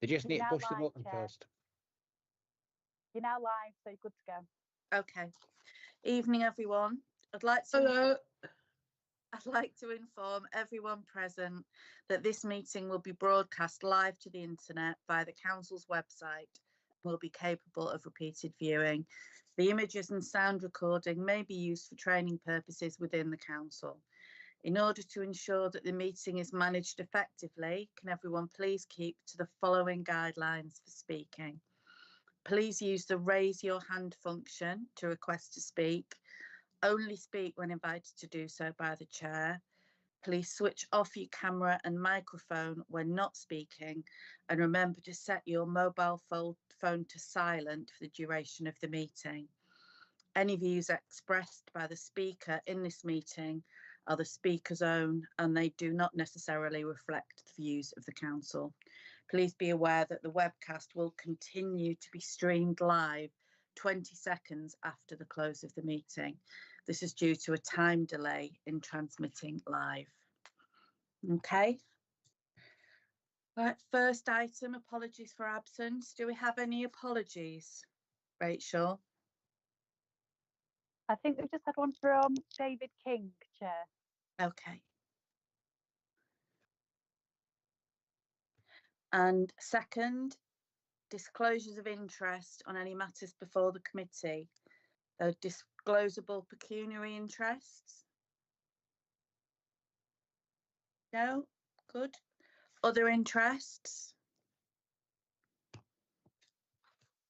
They just need to now push the live, button Chair. first. You're now live, so you're good to go. Okay. Evening, everyone. I'd like to inform everyone present that this meeting will be broadcast live to the internet via the council's website and will be capable of repeated viewing. The images and sound recording may be used for training purposes within the council. In order to ensure that the meeting is managed effectively, can everyone please keep to the following guidelines for speaking? Please use the raise your hand function to request to speak. Only speak when invited to do so by the chair. Please switch off your camera and microphone when not speaking, and remember to set your mobile phone to silent for the duration of the meeting. Any views expressed by the speaker in this meeting are the speaker's own, and they do not necessarily reflect the views of the council. Please be aware that the webcast will continue to be streamed live 20 seconds after the close of the meeting. This is due to a time delay in transmitting live. Okay. Right, first item, apologies for absence. Do we have any apologies, Rachel? I think we've just had one from David King, Chair. Okay. And second, disclosures of interest on any matters before the committee. Disclosable pecuniary interests? No? Good. Other interests?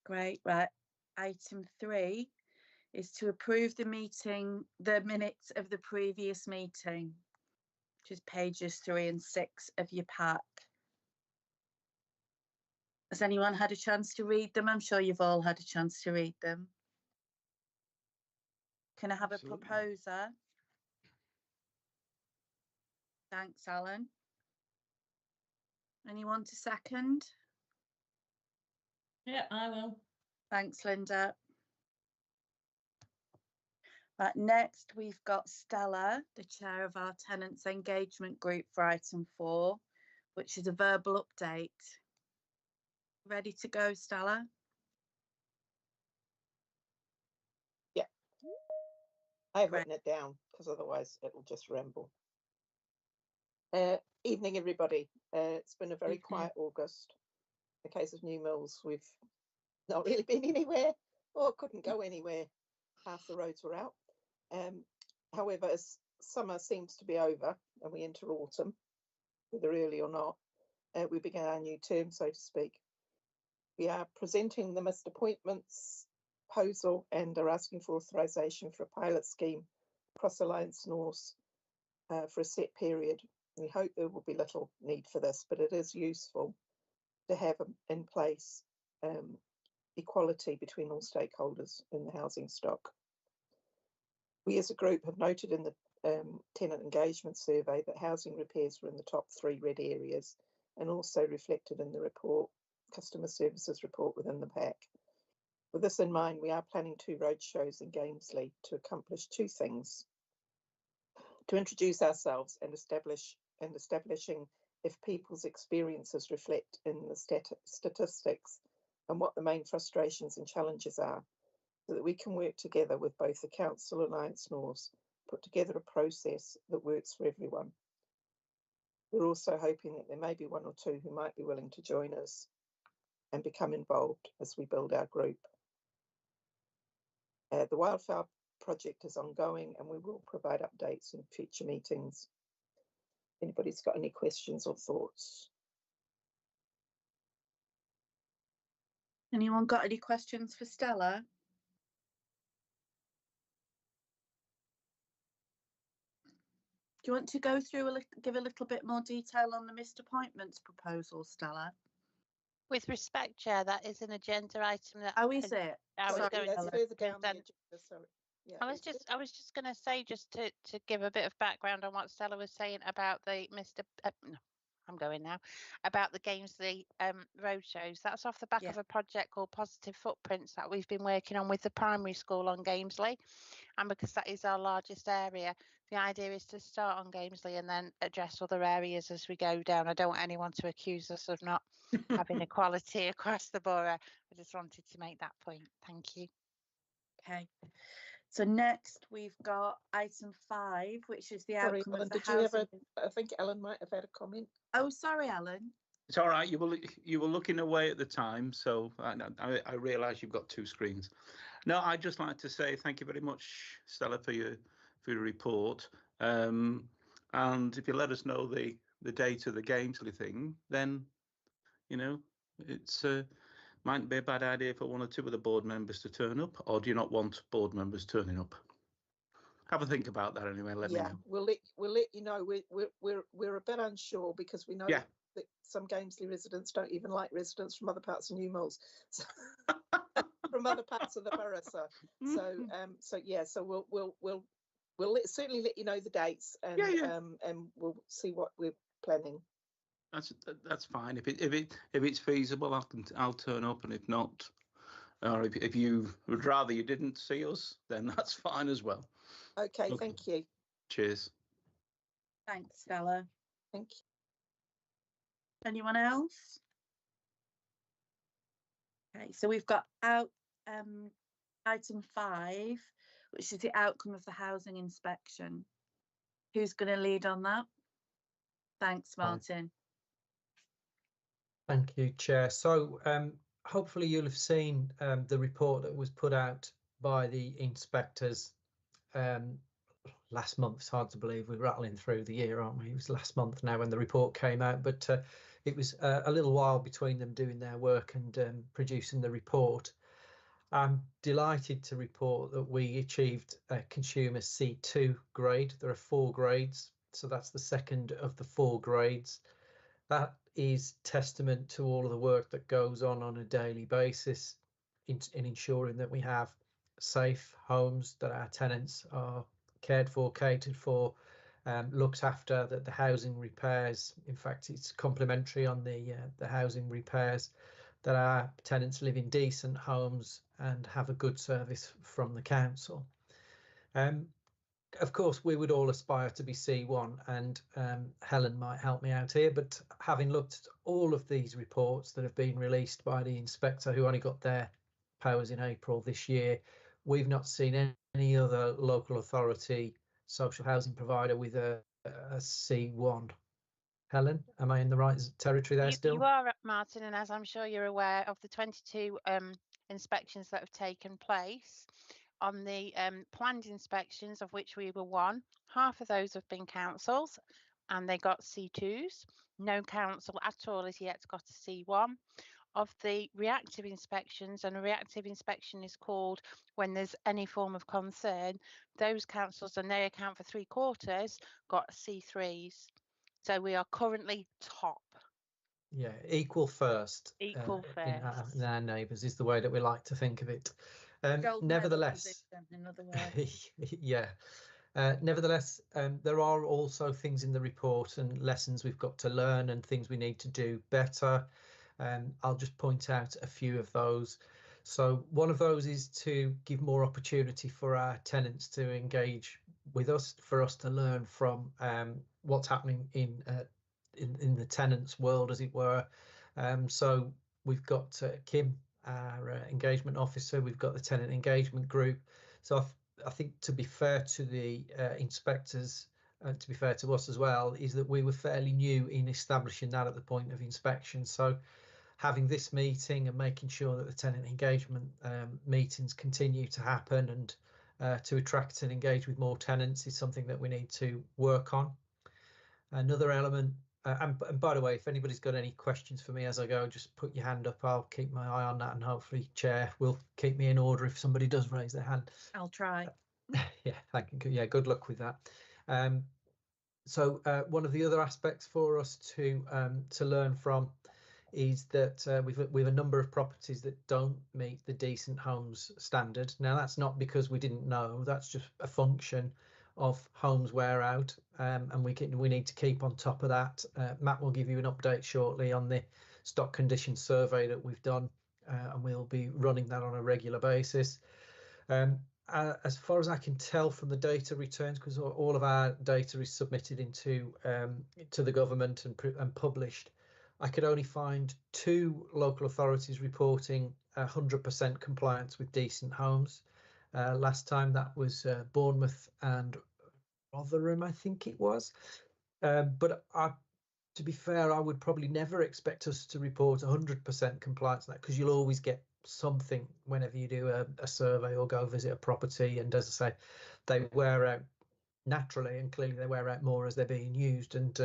Great, right. Item 3 is to approve the minutes of the previous meeting, which is pages 3 and 6 of your pack. Has anyone had a chance to read them? I'm sure you've all had a chance to read them. Can I have a proposer? Thanks, Alan. Anyone to second? Yeah, I will. Thanks, Linda. Right, next we've got Stella, the chair of our tenants engagement group for item 4, which is a verbal update. Ready to go, Stella? Yeah. I've written it down because otherwise it'll just ramble. Evening, everybody. It's been a very quiet August. In the case of New Mills, we've not really been anywhere or couldn't go anywhere. Half the roads were out. However, as summer seems to be over and we enter autumn, whether early or not, we begin our new term, so to speak. We are presenting the missed appointments proposal and are asking for authorisation for a pilot scheme across Alliance North for a set period. We hope there will be little need for this, but it is useful to have in place equality between all stakeholders in the housing stock. We as a group have noted in the tenant engagement survey that housing repairs were in the top 3 red areas and also reflected in the report, customer services report within the pack. With this in mind, we are planning 2 road shows in Gamesley to accomplish 2 things: to introduce ourselves and establishing if people's experiences reflect in the statistics and what the main frustrations and challenges are, so that we can work together with both the Council and Alliance North, put together a process that works for everyone. We're also hoping that there may be 1 or 2 who might be willing to join us and become involved as we build our group. The wildfire project is ongoing and we will provide updates in future meetings. Anybody's got any questions or thoughts? Anyone got any questions for Stella? Do you want to go through give a little bit more detail on the missed appointments proposal, Stella? With respect, Chair, that is an agenda item that. Oh, is it? I was Sorry, going that's to further down the present. agenda, sorry. Yeah, I was just going to say, just to give a bit of background on what Stella was saying about the I'm going now, about the Gamesley roadshows. That's off the back Yeah. of a project called Positive Footprints that we've been working on with the primary school on Gamesley. And because that is our largest area, the idea is to start on Gamesley and then address other areas as we go down. I don't want anyone to accuse us of not having equality across the borough. I just wanted to make that point. Thank you. Okay. So next we've got item 5, which is the Sorry, outcome Ellen, of the did you have housing. I think Ellen might have had a comment. Oh, sorry, Alan. It's all right. You were looking away at the time, so I realise you've got 2 screens. No, I'd just like to say thank you very much, Stella, for your report. And if you let us know the date of the Gamesley thing, then it's mightn't be a bad idea for 1 or 2 of the board members to turn up, or do you not want board members turning up? Have a think about that anyway. Let me know. We'll let you know. We're a bit unsure because we know Yeah. that some Gamesley residents don't even like residents from other parts of Newmilns, so from other parts of the borough. So we'll certainly let you know the dates, and and we'll see what we're planning. That's fine. If it's feasible, I'll turn up, and if not, or if you would rather you didn't see us, then that's fine as well. Okay, thank you. Cheers. Thanks, Stella. Thank you. Anyone else? Okay, so we've got item 5, which is the outcome of the housing inspection. Who's going to lead on that? Thanks, Martin. Thank you, Chair. So hopefully you'll have seen the report that was put out by the inspectors last month. It's hard to believe we're rattling through the year, aren't we? It was last month now when the report came out, but it was a little while between them doing their work and producing the report. I'm delighted to report that we achieved a consumer C2 grade. There are 4 grades, so that's the second of the 4 grades. That is testament to all of the work that goes on a daily basis in ensuring that we have safe homes, that our tenants are cared for, catered for, looked after, that the housing repairs, in fact it's complimentary on the housing repairs, that our tenants live in decent homes and have a good service from the council. Of course, we would all aspire to be C1, and Helen might help me out here, but having looked at all of these reports that have been released by the inspector, who only got their powers in April this year, we've not seen any other local authority social housing provider with a C1. Helen, am I in the right territory there still? You are, Martin, and as I'm sure you're aware of the 22 inspections that have taken place, on the planned inspections, of which we were 1, half of those have been councils and they got C2s. No council at all has yet got a C1. Of the reactive inspections, and a reactive inspection is called when there's any form of concern, those councils, and they account for 3/4, got C3s. So we are currently top. Yeah, equal first. Equal first. In our neighbours is the way that we like to think of it. Nevertheless, in other words. yeah. Nevertheless, there are also things in the report and lessons we've got to learn and things we need to do better. I'll just point out a few of those. So one of those is to give more opportunity for our tenants to engage with us, for us to learn from what's happening in the tenants' world, as it were. So we've got Kim, our engagement officer. We've got the tenant engagement group. So I think, to be fair to the inspectors, and to be fair to us as well, is that we were fairly new in establishing that at the point of inspection. So having this meeting and making sure that the tenant engagement meetings continue to happen and to attract and engage with more tenants is something that we need to work on. Another element, and by the way, if anybody's got any questions for me as I go, just put your hand up. I'll keep my eye on that, and hopefully Chair will keep me in order if somebody does raise their hand. I'll try. Yeah, thank you. Yeah, good luck with that. So one of the other aspects for us to learn from is that we've a number of properties that don't meet the decent homes standard. Now, that's not because we didn't know, that's just a function of homes wear out, and we need to keep on top of that. Matt will give you an update shortly on the stock condition survey that we've done, and we'll be running that on a regular basis. As far as I can tell from the data returns, because all of our data is submitted into to the government and published, I could only find 2 local authorities reporting 100% compliance with decent homes. Last time that was Bournemouth and Rotherham, I think it was. But to be fair, I would probably never expect us to report 100% compliance on that, because you'll always get something whenever you do a survey or go visit a property. And as I say, they wear out naturally, and clearly they wear out more as they're being used. And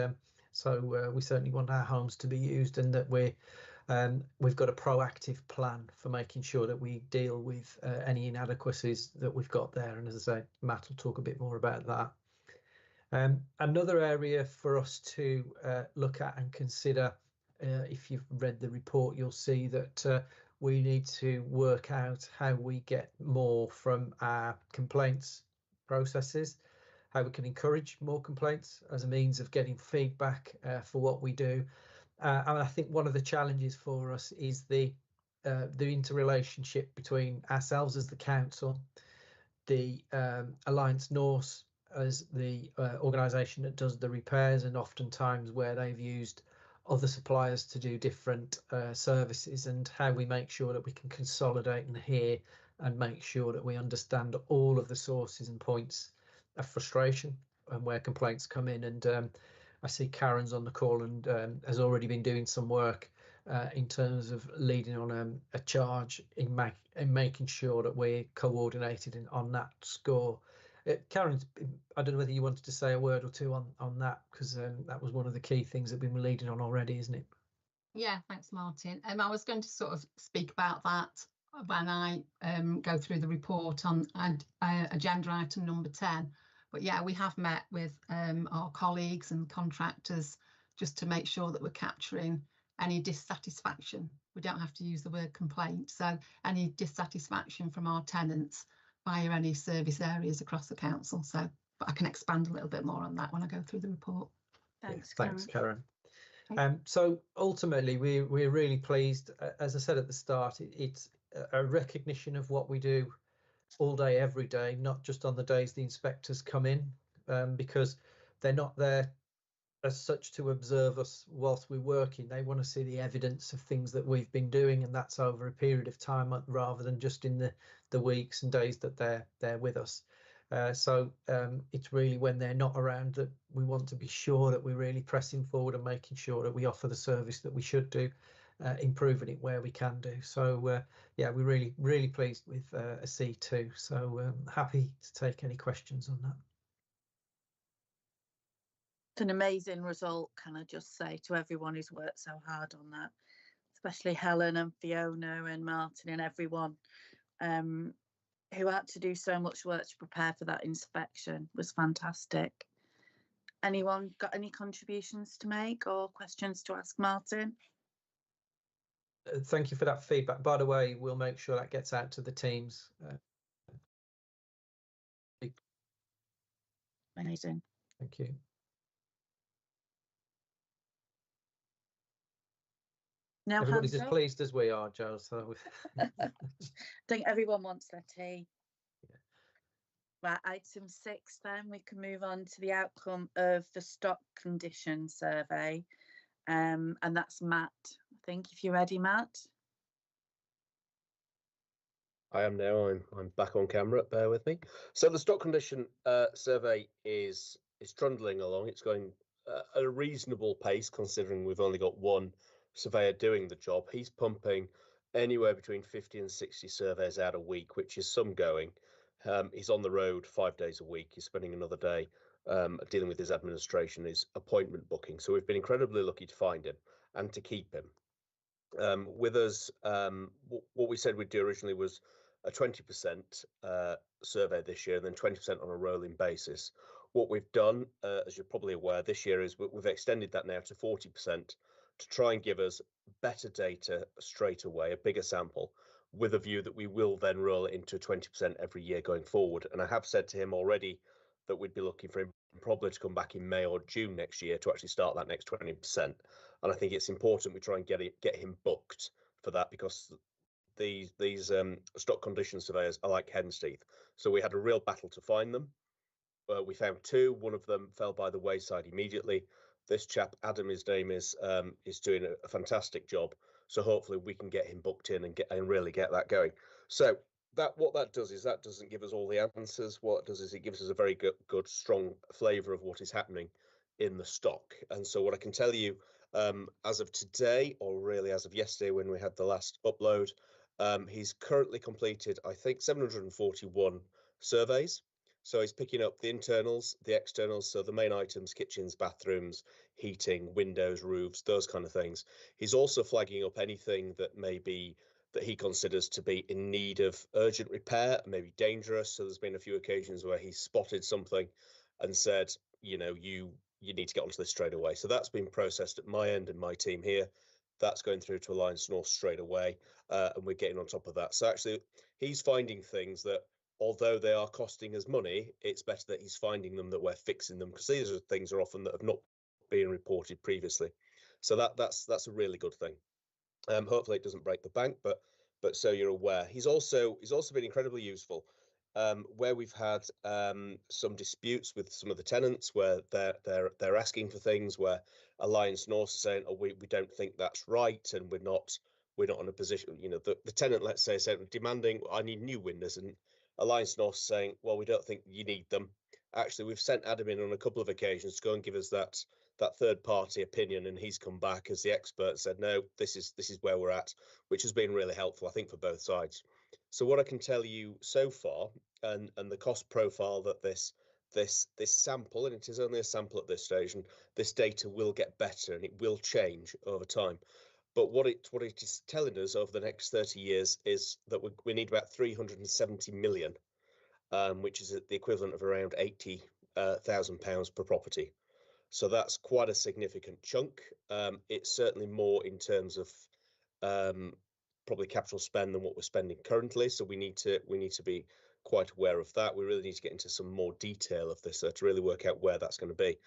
so we certainly want our homes to be used, and that we've got a proactive plan for making sure that we deal with any inadequacies that we've got there. And as I say, Matt will talk a bit more about that. Another area for us to look at and consider, if you've read the report, you'll see that we need to work out how we get more from our complaints processes, how we can encourage more complaints as a means of getting feedback for what we do. And I think one of the challenges for us is the interrelationship between ourselves as the council, the Alliance Norse as the organisation that does the repairs, and oftentimes where they've used other suppliers to do different services, and how we make sure that we can consolidate and hear and make sure that we understand all of the sources and points of frustration and where complaints come in. And I see Karen's on the call and has already been doing some work in terms of leading on a charge in making sure that we're coordinated on that score. Karen, I don't know whether you wanted to say a word or two on that, because that was one of the key things that we've been leading on already, isn't it? Yeah, thanks, Martin. I was going to sort of speak about that when I go through the report on agenda item number 10. But yeah, we have met with our colleagues and contractors just to make sure that we're capturing any dissatisfaction. We don't have to use the word complaint. So any dissatisfaction from our tenants via any service areas across the council. So, but I can expand a little bit more on that when I go through the report. Thanks, Yeah, thanks, Karen. So ultimately, we're really pleased. As I said at the start, it's a recognition of what we do all day, every day, not just on the days the inspectors come in, because they're not there as such to observe us whilst we're working. They want to see the evidence of things that we've been doing, and that's over a period of time rather than just in the weeks and days that they're with us. So it's really when they're not around that we want to be sure that we're really pressing forward and making sure that we offer the service that we should do, improving it where we can do. So yeah, we're really pleased with a C2. So happy to take any questions on that. It's an amazing result, can I just say, to everyone who's worked so hard on that, especially Helen and Fiona and Martin and everyone who had to do so much work to prepare for that inspection. Was fantastic. Anyone got any contributions to make or questions to ask Martin? Thank you for that feedback. By the way, we'll make sure that gets out to the teams. Amazing. Thank you. Now, everybody's as pleased as we are, Joe. So I think everyone wants their tea. Yeah. Right, item 6 then, we can move on to the outcome of the stock condition survey. And that's Matt. I think if you're ready, Matt. I am now. I'm back on camera. Bear with me. So the stock condition survey is trundling along. It's going at a reasonable pace, considering we've only got one surveyor doing the job. He's pumping anywhere between 50 and 60 surveys out a week, which is some going. He's on the road 5 days a week. He's spending another day dealing with his administration, his appointment booking. So we've been incredibly lucky to find him and to keep him with us. What we said we'd do originally was a 20% survey this year, and then 20% on a rolling basis. What we've done, as you're probably aware, this year is we've extended that now to 40% to try and give us better data straight away, a bigger sample, with a view that we will then roll it into 20% every year going forward. And I have said to him already that we'd be looking for him probably to come back in May or June next year to actually start that next 20%. And I think it's important we try and get him booked for that, because these stock condition surveyors are like hen's teeth. So we had a real battle to find them. We found two. One of them fell by the wayside immediately. This chap, Adam, his name is doing a fantastic job. So hopefully we can get him booked in and really get that going. So what that does is that doesn't give us all the answers. What it does is it gives us a very good strong flavour of what is happening in the stock. And so what I can tell you, as of today, or really as of yesterday when we had the last upload, he's currently completed, I think, 741 surveys. So he's picking up the internals, the externals, so the main items, kitchens, bathrooms, heating, windows, roofs, those kind of things. He's also flagging up anything that that he considers to be in need of urgent repair, maybe dangerous. So there's been a few occasions where he's spotted something and said, you need to get onto this straight away. So that's been processed at my end and my team here. That's going through to Alliance North straight away, and we're getting on top of that. So actually, he's finding things that, although they are costing us money, it's better that he's finding them, that we're fixing them, because these are things are often that have not been reported previously. So that's a really good thing. Hopefully it doesn't break the bank, but so you're aware. He's also been incredibly useful where we've had some disputes with some of the tenants, where they're asking for things, where Alliance North is saying, oh, we don't think that's right, and we're not in a position, the tenant, let's say, said demanding, I need new windows, and Alliance North saying, well, we don't think you need them. Actually, we've sent Adam in on a couple of occasions to go and give us that third party opinion, and he's come back as the expert and said, no, this is where we're at, which has been really helpful, I think, for both sides. So what I can tell you so far, and the cost profile that this sample, and it is only a sample at this stage, and this data will get better and it will change over time. But what it is telling us over the next 30 years is that we need about 370 million, which is the equivalent of around £80,000 per property. So that's quite a significant chunk. It's certainly more in terms of probably capital spend than what we're spending currently. So we need to be quite aware of that. We really need to get into some more detail of this to really work out where that's going to be.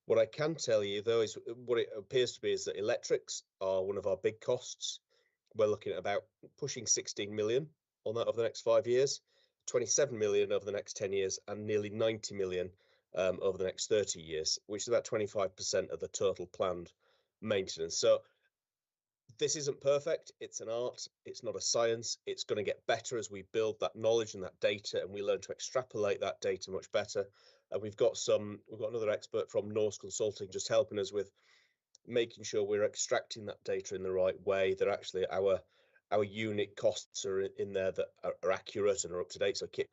What I can tell you, though, is what it appears to be is that electrics are one of our big costs. We're looking at about pushing 16 million on that over the next 5 years, 27 million over the next 10 years, and nearly 90 million over the next 30 years, which is about 25% of the total planned maintenance. So this isn't perfect. It's an art. It's not a science. It's going to get better as we build that knowledge and that data, and we learn to extrapolate that data much better. And we've got another expert from Norse Consulting just helping us with making sure we're extracting that data in the right way, that actually our unit costs are in there that are accurate and are up to date. So kitchen,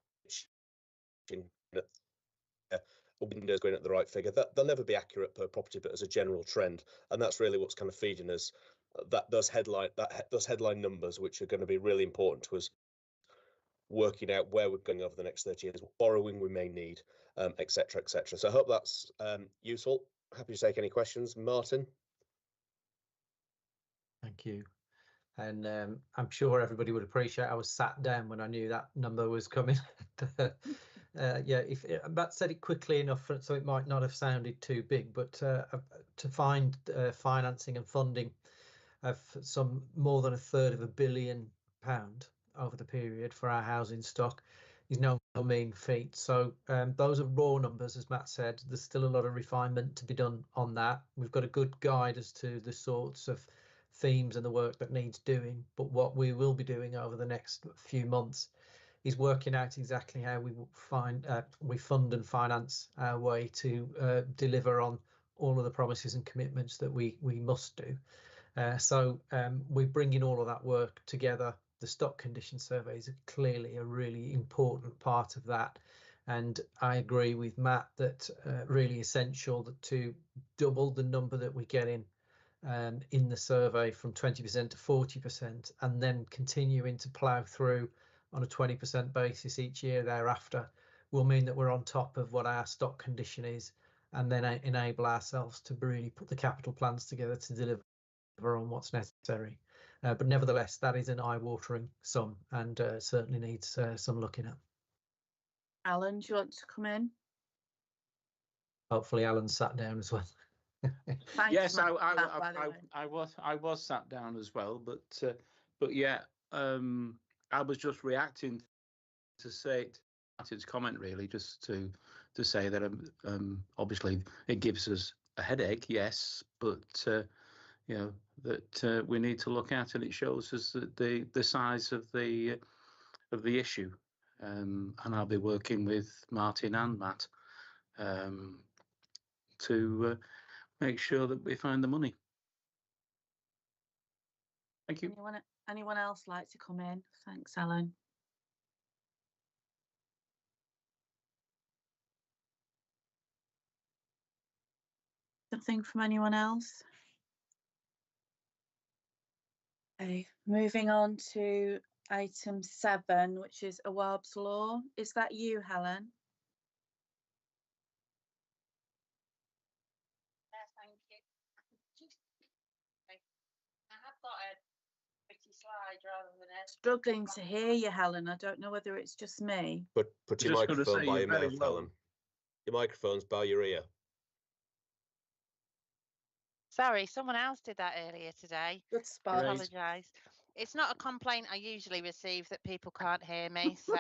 windows going at the right figure. They'll never be accurate per property, but as a general trend, and that's really what's kind of feeding us those headline numbers, which are going to be really important to us working out where we're going over the next 30 years, what borrowing we may need, etc., etc. So I hope that's useful. Happy to take any questions, Martin. Thank you. And I'm sure everybody would appreciate I was sat down when I knew that number was coming. Yeah, if Matt said it quickly enough, so it might not have sounded too big, but to find financing and funding of some more than £1/3 billion over the period for our housing stock is no mean feat. So those are raw numbers, as Matt said. There's still a lot of refinement to be done on that. We've got a good guide as to the sorts of themes and the work that needs doing, but what we will be doing over the next few months is working out exactly how we fund and finance our way to deliver on all of the promises and commitments that we must do. So we're bringing all of that work together. The stock condition surveys are clearly a really important part of that. And I agree with Matt that really essential to double the number that we get in the survey from 20% to 40%, and then continuing to plough through on a 20% basis each year thereafter will mean that we're on top of what our stock condition is, and then enable ourselves to really put the capital plans together to deliver on what's necessary. But nevertheless, that is an eye-watering sum, and certainly needs some looking at. Alan, do you want to come in? Hopefully Alan sat down as well. Thanks, Yes, Matt, for that, by the way. I was sat down as well, but yeah, I was just reacting to say Martin's comment really, just to say that obviously it gives us a headache, yes, but you know that we need to look at, and it shows us that the size of the issue, and I'll be working with Martin and Matt to make sure that we find the money. Thank you. Anyone else like to come in? Thanks, Alan. Nothing from anyone else? Okay, moving on to item 7, which is Awab's Law. Is that you, Helen? Yes, thank you. I have got a pretty slide rather than a... Struggling to hear you, Helen. I don't know whether it's just me. Put your Just gonna microphone say by you're your very mouth, low. Helen. Your microphone's by your ear. Sorry, someone else did that earlier today. Good I spot. Great. apologise. It's not a complaint I usually receive that people can't hear me, so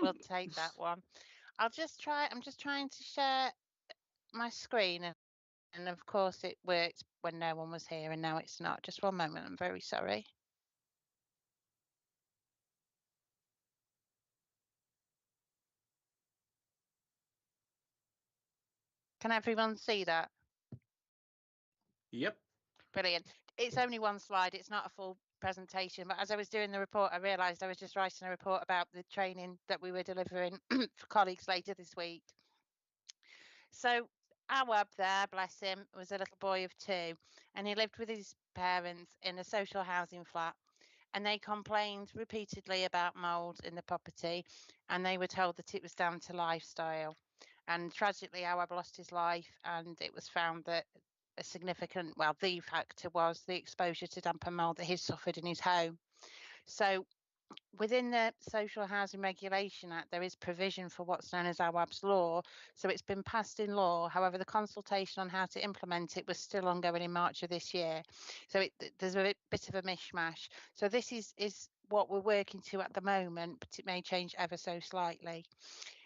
we'll take that one. I'm just trying to share my screen, and of course it worked when no one was here, and now it's not. Just one moment, I'm very sorry. Can everyone see that? Yep. Brilliant. It's only one slide, it's not a full presentation, but as I was doing the report, I realised I was just writing a report about the training that we were delivering for colleagues later this week. So Awab there, bless him, was a little boy of 2, and he lived with his parents in a social housing flat, and they complained repeatedly about mould in the property, and they were told that it was down to lifestyle. And tragically, Awab lost his life, and it was found that a significant, well, the factor was the exposure to damp and mould that he suffered in his home. So within the Social Housing Regulation Act, there is provision for what's known as Awab's Law. So it's been passed in law. However, the consultation on how to implement it was still ongoing in March of this year. So there's a bit of a mishmash. So this is what we're working to at the moment, but it may change ever so slightly.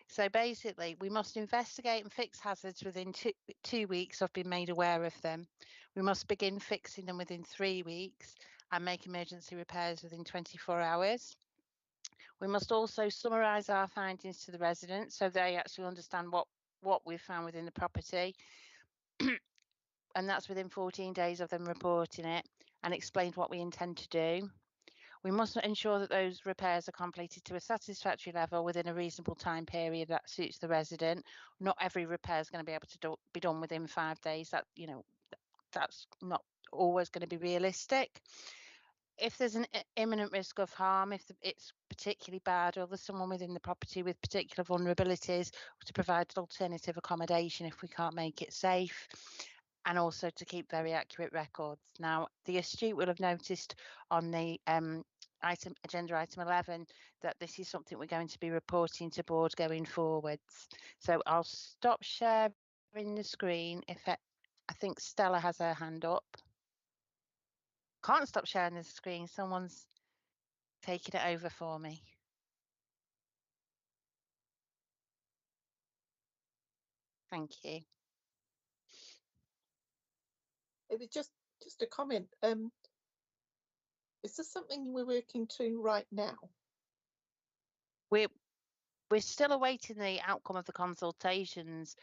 So basically, we must investigate and fix hazards within 2 weeks of being made aware of them. We must begin fixing them within 3 weeks and make emergency repairs within 24 hours. We must also summarise our findings to the residents so they actually understand what we've found within the property. And that's within 14 days of them reporting it, and explain what we intend to do. We must ensure that those repairs are completed to a satisfactory level within a reasonable time period that suits the resident. Not every repair is going to be able to be done within 5 days. That, you know, that's not always going to be realistic. If there's an imminent risk of harm, if it's particularly bad, or there's someone within the property with particular vulnerabilities, to provide alternative accommodation if we can't make it safe, and also to keep very accurate records. Now, the astute will have noticed on the agenda item 11 that this is something we're going to be reporting to board going forwards. So I'll stop sharing the screen. I think Stella has her hand up. Can't stop sharing the screen. Someone's taking it over for me. Thank you. It was just a comment. Is this something we're working to right now? We're still awaiting the outcome of the consultations,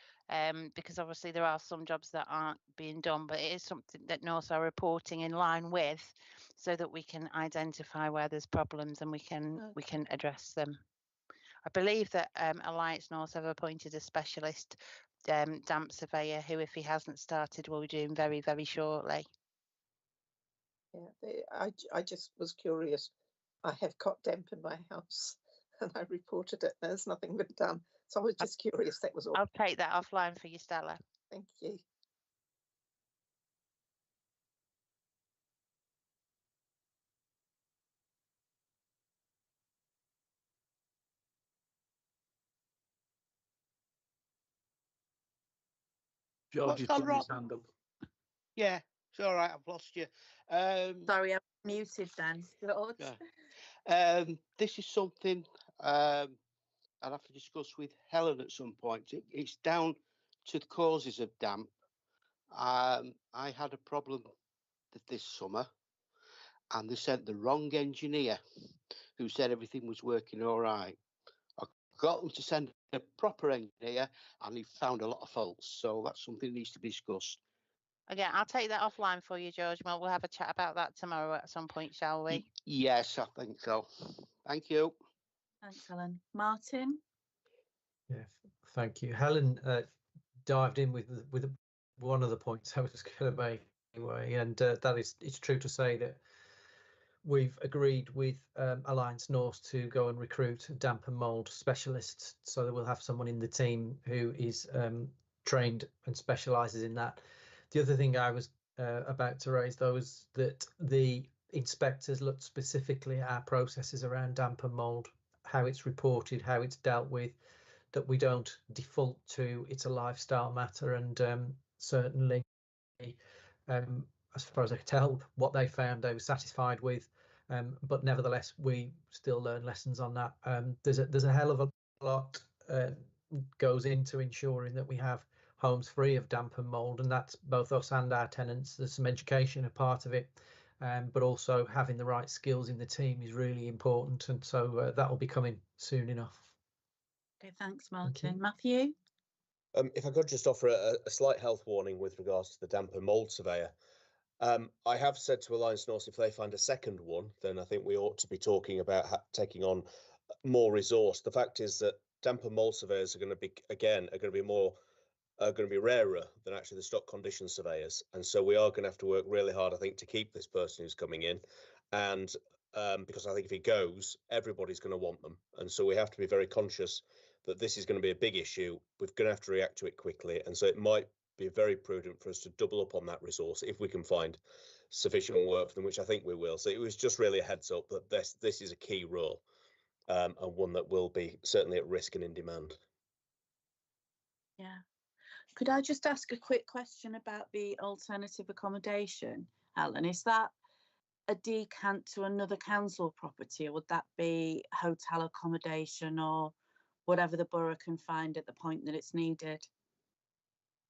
because obviously there are some jobs that aren't being done, but it is something that NORS are reporting in line with, so that we can identify where there's problems and we can address them. I believe that Alliance NORS have appointed a specialist damp surveyor who, if he hasn't started, will be doing very, very shortly. Yeah, I just was curious. I have got damp in my house and I reported it. There's nothing been done. So I was just curious, that was all. I'll take that offline for you, Stella. Thank you. George What's is gone putting wrong? his hand up. Yeah, it's all right. I've lost you. Sorry, I'm muted then, George. Yeah. This is something I'll have to discuss with Helen at some point. It's down to the causes of damp. I had a problem this summer, and they sent the wrong engineer who said everything was working all right. I got them to send a proper engineer, and he found a lot of faults. So that's something that needs to be discussed. Again, I'll take that offline for you, George. Well, we'll have a chat about that tomorrow at some point, shall we? Yes, I think so. Thank you. Thanks, Helen. Martin? Yeah, thank you. Helen dived in with one of the points I was going to make anyway, and that is, it's true to say that we've agreed with Alliance North to go and recruit damp and mould specialists, so that we'll have someone in the team who is trained and specialises in that. The other thing I was about to raise, though, is that the inspectors looked specifically at our processes around damp and mould, how it's reported, how it's dealt with, that we don't default to it's a lifestyle matter, and certainly, as far as I can tell, what they found they were satisfied with, but nevertheless we still learn lessons on that. There's a hell of a lot goes into ensuring that we have homes free of damp and mould, and that's both us and our tenants. There's some education a part of it, but also having the right skills in the team is really important, and so that will be coming soon enough. Okay, thanks, Martin. Matthew? If I could just offer a slight health warning with regards to the damp and mould surveyor. I have said to Alliance North, if they find a second one, then I think we ought to be talking about taking on more resource. The fact is that damp and mould surveyors are going to be rarer than actually the stock condition surveyors, and so we are going to have to work really hard, I think, to keep this person who's coming in, and because I think if he goes, everybody's going to want them, and so we have to be very conscious that this is going to be a big issue. We're going to have to react to it quickly, and so it might be very prudent for us to double up on that resource if we can find sufficient work for them, which I think we will. So it was just really a heads up that this is a key role, and one that will be certainly at risk and in demand. Yeah. Could I just ask a quick question about the alternative accommodation, Helen? Is that a decant to another council property, or would that be hotel accommodation or whatever the borough can find at the point that it's needed?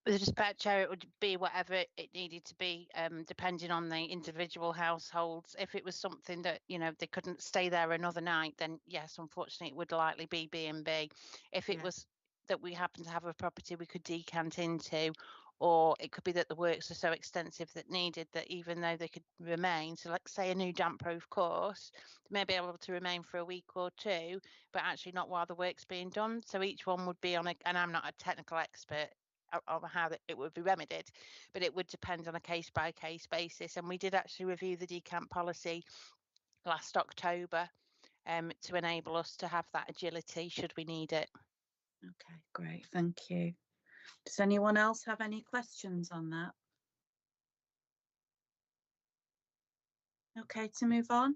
With respect, Chair, it would be whatever it needed to be, depending on the individual households. If it was something that, you know, they couldn't stay there another night, then yes, unfortunately, it would likely be B&B. If it was that we happen to have a property we could decant into, or it could be that the works are so extensive that needed that even though they could remain, so like say a new damp-proof course, they may be able to remain for a week or two, but actually not while the work's being done. So each one would be on a, and I'm not a technical expert on how it would be remedied, but it would depend on a case-by-case basis. And we did actually review the decant policy last October to enable us to have that agility should we need it. Okay, great, thank you. Does anyone else have any questions on that? Okay, to move on.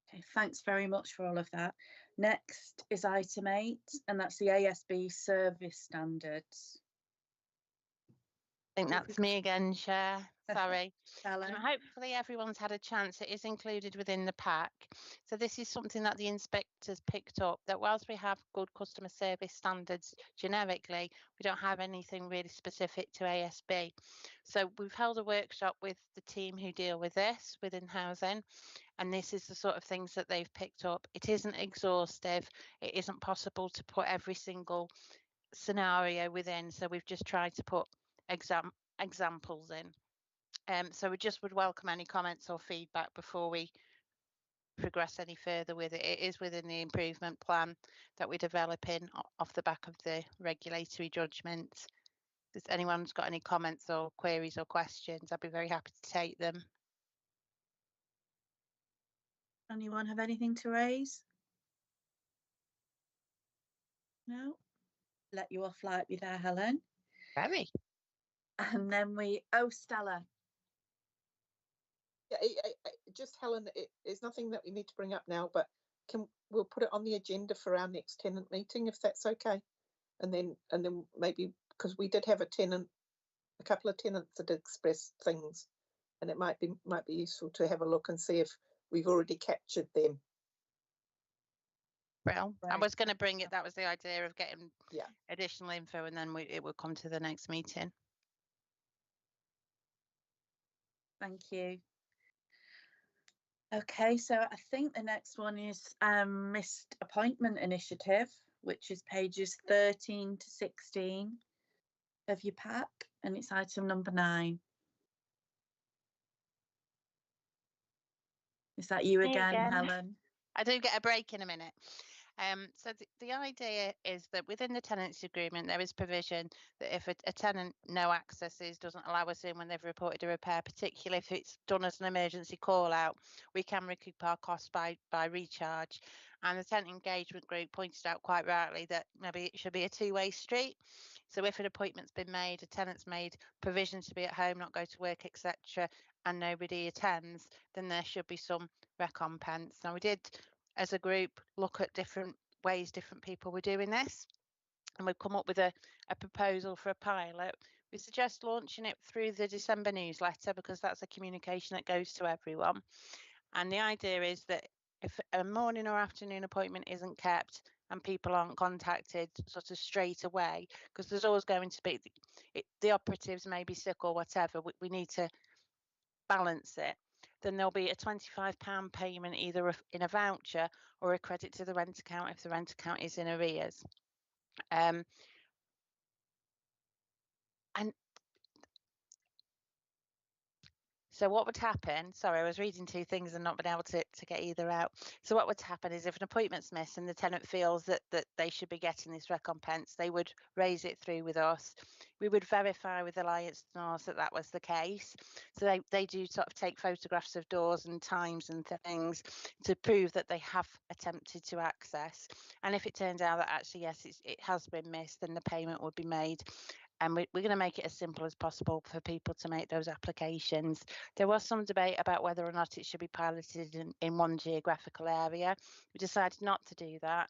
Okay, thanks very much for all of that. Next is item 8, and that's the ASB service standards. I think that's me again, Chair. Sorry. Helen. Hopefully everyone's had a chance. It is included within the pack. So this is something that the inspectors picked up, that whilst we have good customer service standards generically, we don't have anything really specific to ASB. So we've held a workshop with the team who deal with this within housing, and this is the sort of things that they've picked up. It isn't exhaustive. It isn't possible to put every single scenario within. So we've just tried to put examples in. So we just would welcome any comments or feedback before we progress any further with it. It is within the improvement plan that we're developing off the back of the regulatory judgments. If anyone's got any comments or queries or questions, I'd be very happy to take them. Anyone have anything to raise? No? Let you off lightly there, Helen. Very. And then Stella. Yeah, just Helen, it's nothing that we need to bring up now, but we'll put it on the agenda for our next tenant meeting if that's okay, and then maybe because we did have a couple of tenants that expressed things, and it might be useful to have a look and see if we've already captured them. Well, I Right. was going to bring it. That was the idea of getting Yeah. additional info, and then it will come to the next meeting. Thank you. Okay, so I think the next one is missed appointment initiative, which is pages 13 to 16 of your pack, and it's item number 9. Is that you Me again, again. Helen? I do get a break in a minute. So the idea is that within the tenancy agreement, there is provision that if a tenant no accesses, doesn't allow us in when they've reported a repair, particularly if it's done as an emergency call out, we can recoup our costs by recharge. And the tenant engagement group pointed out quite rightly that maybe it should be a two-way street. So if an appointment's been made, a tenant's made provision to be at home, not go to work, etc., and nobody attends, then there should be some recompense. Now, we did, as a group, look at different ways different people were doing this, and we've come up with a proposal for a pilot. We suggest launching it through the December newsletter, because that's a communication that goes to everyone. And the idea is that if a morning or afternoon appointment isn't kept and people aren't contacted sort of straight away, because there's always going to be the operatives may be sick or whatever, we need to balance it, then there'll be a £25 payment either in a voucher or a credit to the rent account if the rent account is in arrears. And so what would happen, sorry, I was reading two things and not been able to get either out. So what would happen is if an appointment's missed and the tenant feels that they should be getting this recompense, they would raise it through with us. We would verify with Alliance North that was the case. So they do sort of take photographs of doors and times and things to prove that they have attempted to access. And if it turns out that actually, yes, it has been missed, then the payment would be made. And we're going to make it as simple as possible for people to make those applications. There was some debate about whether or not it should be piloted in one geographical area. We decided not to do that.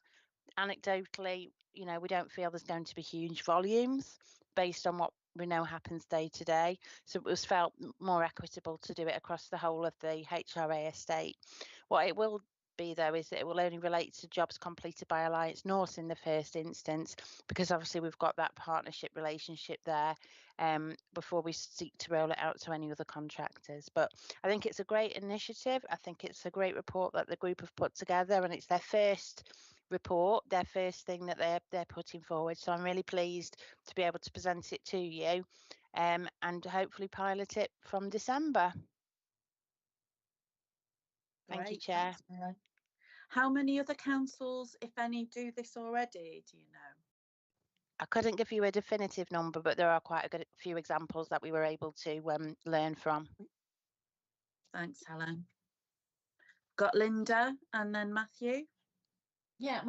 Anecdotally, you know, we don't feel there's going to be huge volumes based on what we know happens day to day. So it was felt more equitable to do it across the whole of the HRA estate. What it will be, though, is that it will only relate to jobs completed by Alliance North in the first instance, because obviously we've got that partnership relationship there before we seek to roll it out to any other contractors. But I think it's a great initiative. I think it's a great report that the group have put together, and it's their first report, their first thing that they're putting forward. So I'm really pleased to be able to present it to you and hopefully pilot it from December. Thank you, Chair. Thanks, Mary. How many other councils, if any, do this already? Do you know? I couldn't give you a definitive number, but there are quite a few examples that we were able to learn from. Thanks, Helen. Got Linda and then Matthew. Yeah,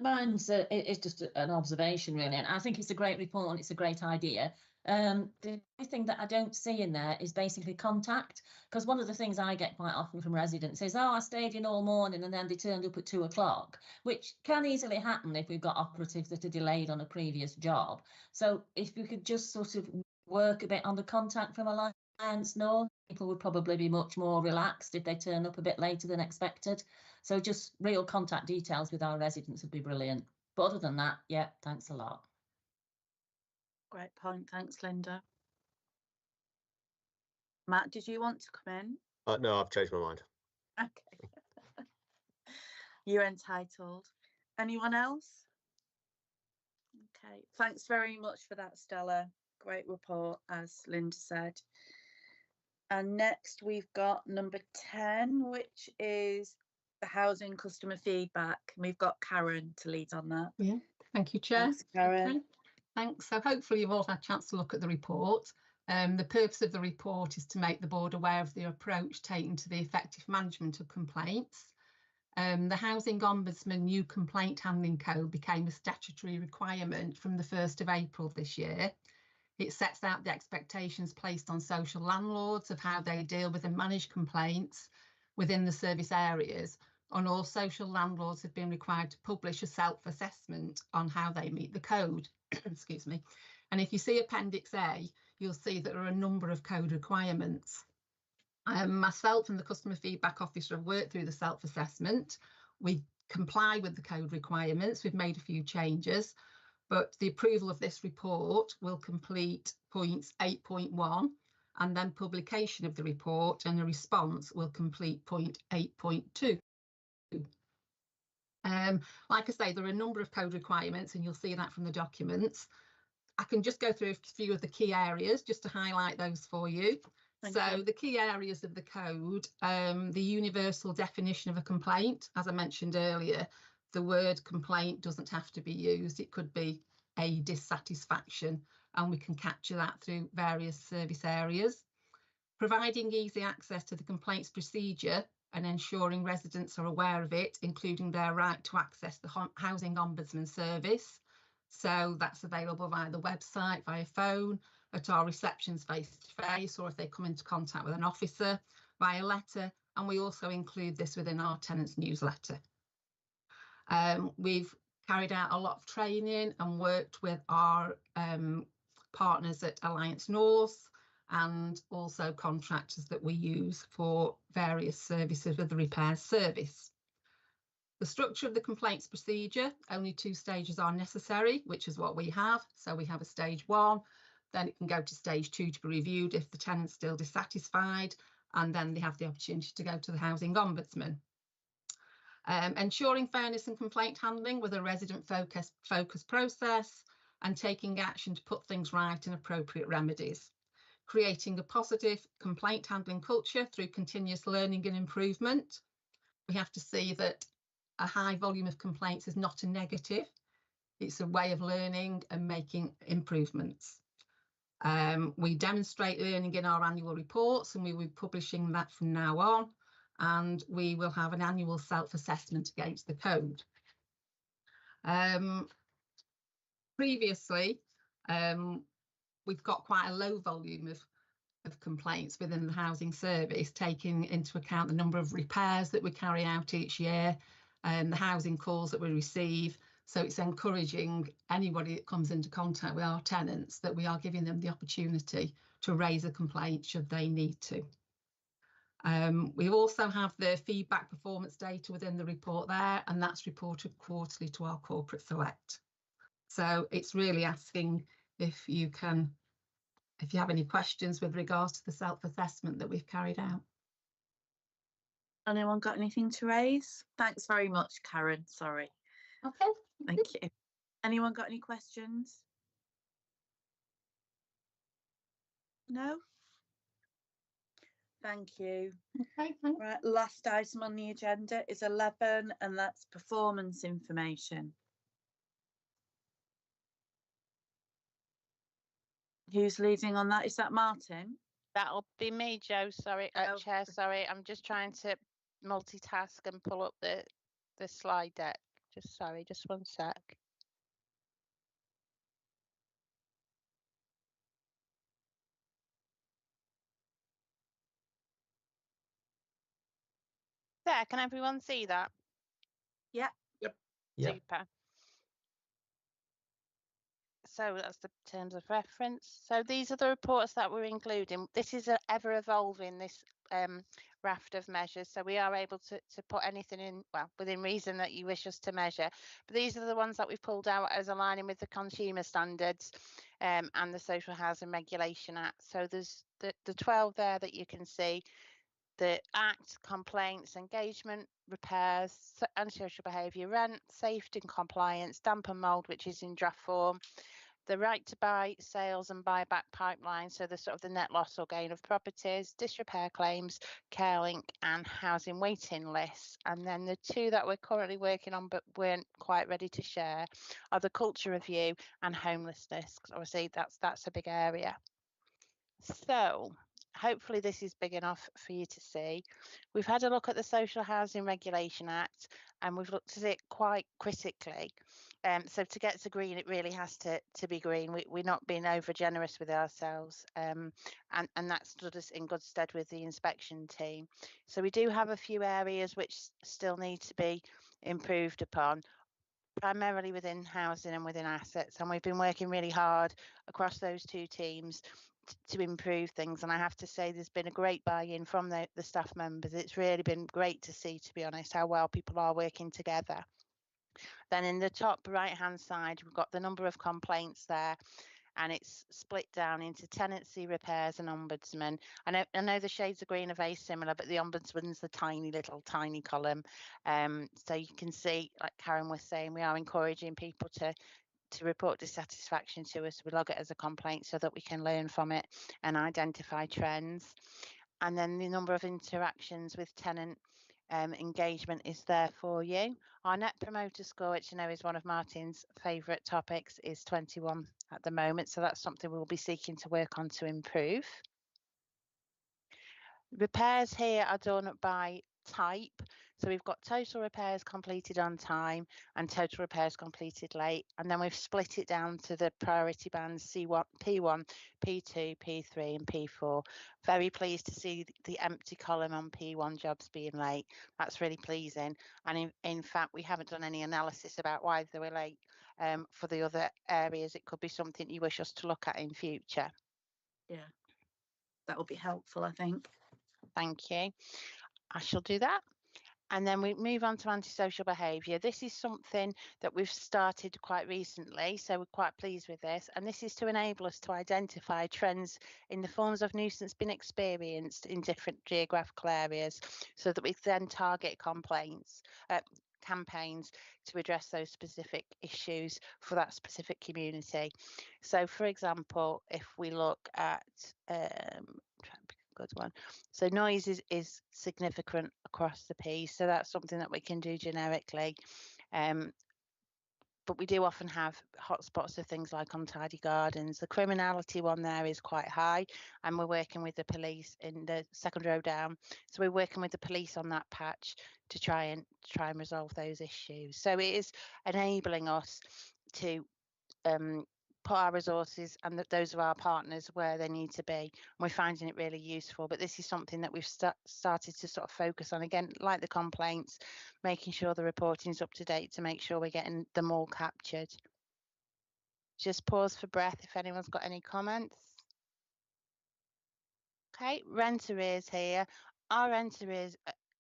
mine's it's just an observation, really, and I think it's a great report and it's a great idea. The only thing that I don't see in there is basically contact, because one of the things I get quite often from residents is, oh, I stayed in all morning and then they turned up at 2 o'clock, which can easily happen if we've got operatives that are delayed on a previous job. So if we could just sort of work a bit on the contact from Alliance North, people would probably be much more relaxed if they turn up a bit later than expected. So just real contact details with our residents would be brilliant. But other than that, yeah, thanks a lot. Great point. Thanks, Linda. Matt, did you want to come in? No, I've changed my mind. Okay. You're entitled. Anyone else? Okay. Thanks very much for that, Stella. Great report, as Linda said. And next we've got number 10, which is the housing customer feedback. We've got Karen to lead on that. Yeah, thank you, Chair. Thanks, Karen. Okay. Thanks. So hopefully you've all had a chance to look at the report. The purpose of the report is to make the board aware of the approach taken to the effective management of complaints. The Housing Ombudsman new complaint handling code became a statutory requirement from the 1st of April this year. It sets out the expectations placed on social landlords of how they deal with and manage complaints within the service areas, and all social landlords have been required to publish a self-assessment on how they meet the code. Excuse me. And if you see Appendix A, you'll see that there are a number of code requirements. Myself and the customer feedback officer have worked through the self-assessment. We comply with the code requirements. We've made a few changes, but the approval of this report will complete points 8.1, and then publication of the report and a response will complete point 8.2. Like I say, there are a number of code requirements, and you'll see that from the documents. I can just go through a few of the key areas just to highlight those for you. So the key areas of the code, the universal definition of a complaint. As I mentioned earlier, the word complaint doesn't have to be used. It could be a dissatisfaction, and we can capture that through various service areas. Providing easy access to the complaints procedure and ensuring residents are aware of it, including their right to access the Housing Ombudsman service. So that's available via the website, via phone, at our receptions face-to-face, or if they come into contact with an officer, via letter, and we also include this within our tenants' newsletter. We've carried out a lot of training and worked with our partners at Alliance North and also contractors that we use for various services with the repairs service. The structure of the complaints procedure, only 2 stages are necessary, which is what we have. So we have a stage 1, then it can go to stage 2 to be reviewed if the tenant's still dissatisfied, and then they have the opportunity to go to the Housing Ombudsman. Ensuring fairness and complaint handling with a resident focus process, and taking action to put things right and appropriate remedies. Creating a positive complaint handling culture through continuous learning and improvement. We have to see that a high volume of complaints is not a negative. It's a way of learning and making improvements. We demonstrate learning in our annual reports, and we will be publishing that from now on, and we will have an annual self-assessment against the code. Previously, we've got quite a low volume of complaints within the housing service, taking into account the number of repairs that we carry out each year and the housing calls that we receive. So it's encouraging anybody that comes into contact with our tenants that we are giving them the opportunity to raise a complaint should they need to. We also have the feedback performance data within the report there, and that's reported quarterly to our corporate select. So it's really asking if you have any questions with regards to the self-assessment that we've carried out. Anyone got anything to raise? Thanks very much, Karen. Sorry. Okay. Thank you. Anyone got any questions? No? Thank you. Okay, thanks. Right, last item on the agenda is 11, and that's performance information. Who's leading on that? Is that Martin? That'll be me, Joe. Sorry, Oh. Chair. Sorry, I'm just trying to multitask and pull up the slide deck. Just one sec. There, can everyone see that? Yeah. Yep. Super. So that's the terms of reference. So these are the reports that we're including. This is ever evolving, this raft of measures. So we are able to put anything in, well, within reason that you wish us to measure. But these are the ones that we've pulled out as aligning with the consumer standards and the Social Housing Regulation Act. So there's the 12 there that you can see. The Act, complaints, engagement, repairs, antisocial behaviour, rent, safety and compliance, damp and mould, which is in draft form, the right to buy, sales and buyback pipeline, so the sort of the net loss or gain of properties, disrepair claims, CareLink and housing waiting lists. And then the 2 that we're currently working on but weren't quite ready to share are the culture review and homelessness, because obviously that's a big area. So hopefully this is big enough for you to see. We've had a look at the Social Housing Regulation Act, and we've looked at it quite critically. So to get to green, it really has to be green. We're not being over generous with ourselves, and that stood us in good stead with the inspection team. So we do have a few areas which still need to be improved upon. primarily within housing and within assets, and we've been working really hard across those two teams to improve things. And I have to say there's been a great buy-in from the staff members. It's really been great to see, to be honest, how well people are working together. Then in the top right hand side, we've got the number of complaints there, and it's split down into tenancy, repairs and ombudsman. I know the shades of green are very similar, but the ombudsman's the tiny column. So you can see, like Karen was saying, we are encouraging people to report dissatisfaction to us. We log it as a complaint so that we can learn from it and identify trends. And then the number of interactions with tenant engagement is there for you. Our net promoter score, which I know is one of Martin's favourite topics, is 21 at the moment. So that's something we'll be seeking to work on to improve. Repairs here are done by type. So we've got total repairs completed on time and total repairs completed late. And then we've split it down to the priority bands C1, P1, P2, P3 and P4. Very pleased to see the empty column on P1 jobs being late. That's really pleasing. And in fact, we haven't done any analysis about why they were late. For the other areas, it could be something you wish us to look at in future. Yeah, that will be helpful, I think. Thank you. I shall do that. And then we move on to antisocial behaviour. This is something that we've started quite recently, so we're quite pleased with this. And this is to enable us to identify trends in the forms of nuisance being experienced in different geographical areas, so that we then target campaigns to address those specific issues for that specific community. So, for example, if we look at good one. So noise is significant across the piece, so that's something that we can do generically. But we do often have hotspots of things like untidy gardens. The criminality one there is quite high, and we're working with the police in the second row down. So we're working with the police on that patch to try and resolve those issues. So it is enabling us to put our resources and those of our partners where they need to be. And we're finding it really useful, but this is something that we've started to sort of focus on, again, like the complaints, making sure the reporting is up to date to make sure we're getting them all captured. Just pause for breath if anyone's got any comments. Okay, rent arrears here. Our rent arrears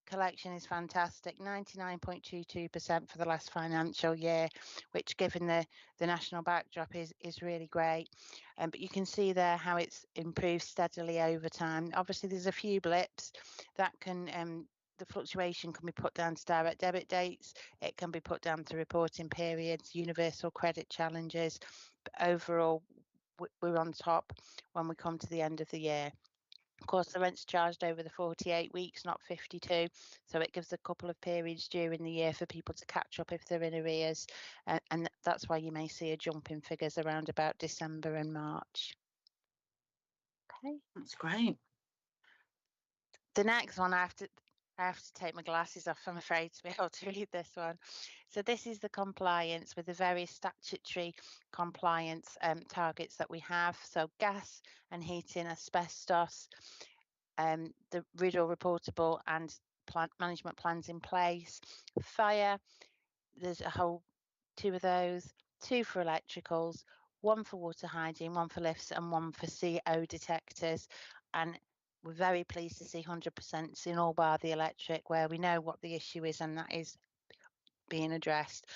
collection is fantastic, 99.22% for the last financial year, which given the national backdrop is really great. But you can see there how it's improved steadily over time. Obviously there's a few blips that can the fluctuation can be put down to direct debit dates, it can be put down to reporting periods, universal credit challenges, but overall we're on top when we come to the end of the year. Of course, the rent's charged over the 48 weeks, not 52. So it gives a couple of periods during the year for people to catch up if they're in arrears. And that's why you may see a jump in figures around about December and March. Okay, that's great. The next one, I have to take my glasses off, I'm afraid, to be able to read this one. So this is the compliance with the various statutory compliance targets that we have. So gas and heating, asbestos, the RIDDLE reportable and plant management plans in place. Fire, there's a whole 2 of those, 2 for electricals, 1 for water hygiene, 1 for lifts and 1 for CO detectors. And we're very pleased to see 100% in all bar the electric, where we know what the issue is and that is being addressed.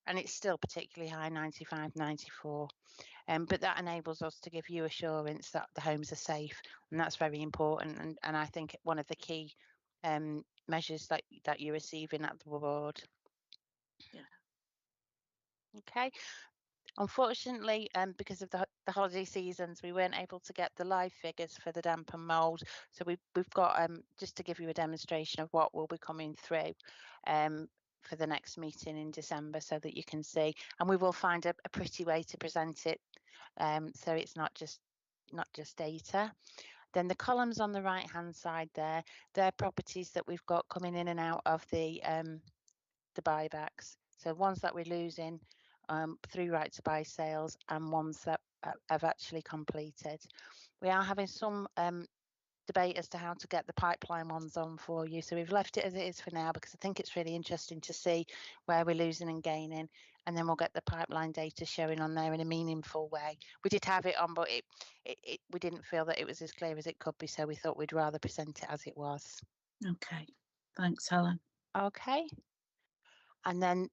And it's still particularly high, 95, 94. But that enables us to give you assurance that the homes are safe, and that's very important. And I think one of the key measures that you're receiving at the board. Yeah. Okay. Unfortunately, because of the holiday seasons, we weren't able to get the live figures for the damp and mould. So we've got, just to give you a demonstration of what will be coming through for the next meeting in December, so that you can see. And we will find a pretty way to present it, so it's not just data. Then the columns on the right hand side there, they're properties that we've got coming in and out of the buybacks. So ones that we're losing through right to buy sales, and ones that have actually completed. We are having some debate as to how to get the pipeline ones on for you. So we've left it as it is for now, because I think it's really interesting to see where we're losing and gaining, and then we'll get the pipeline data showing on there in a meaningful way. We did have it on, but we didn't feel that it was as clear as it could be, so we thought we'd rather present it as it was. Okay, thanks, Helen. Okay. And then